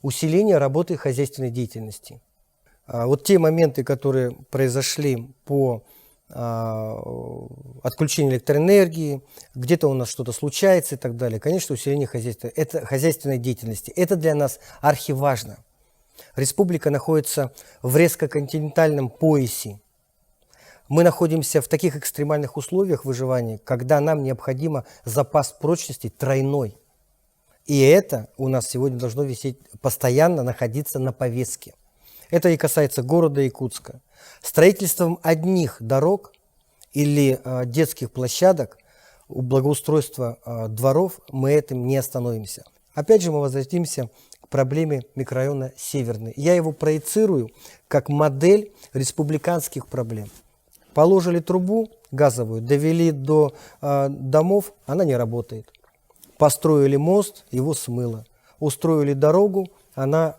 усиление работы хозяйственной деятельности. Вот те моменты, которые произошли по отключению электроэнергии, где-то у нас что-то случается и так далее, конечно, усиление хозяйственной деятельности. Это для нас архиважно. Республика находится в резкоконтинентальном поясе. Мы находимся в таких экстремальных условиях выживания, когда нам необходимо запас прочности тройной. И это у нас сегодня должно висеть, постоянно находиться на повестке. Это и касается города Якутска. Строительством одних дорог или детских площадок, благоустройства дворов мы этим не остановимся. Опять же мы возвратимся к проблеме микрорайона Северный. Я его проецирую как модель республиканских проблем. Положили трубу газовую, довели до домов, она не работает. Построили мост, его смыло. Устроили дорогу, она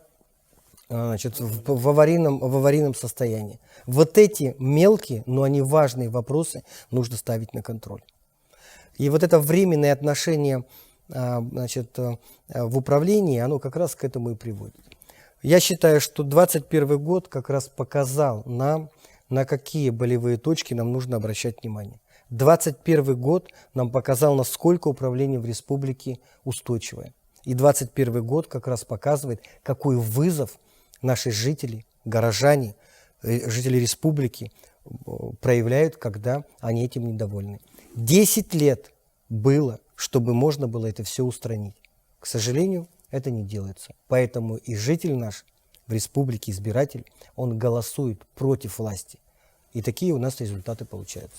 в аварийном состоянии. Вот эти мелкие, но они важные вопросы нужно ставить на контроль. И вот это временное отношение в управлении, оно как раз к этому и приводит. Я считаю, что 2021 год как раз показал нам, на какие болевые точки нам нужно обращать внимание. 2021 год нам показал, насколько управление в республике устойчивое. И 2021 год как раз показывает, какой вызов наши жители, горожане, жители республики проявляют, когда они этим недовольны. 10 лет было, чтобы можно было это все устранить. К сожалению, это не делается. Поэтому и житель наш в республике, избиратель, он голосует против власти. И такие у нас результаты получаются.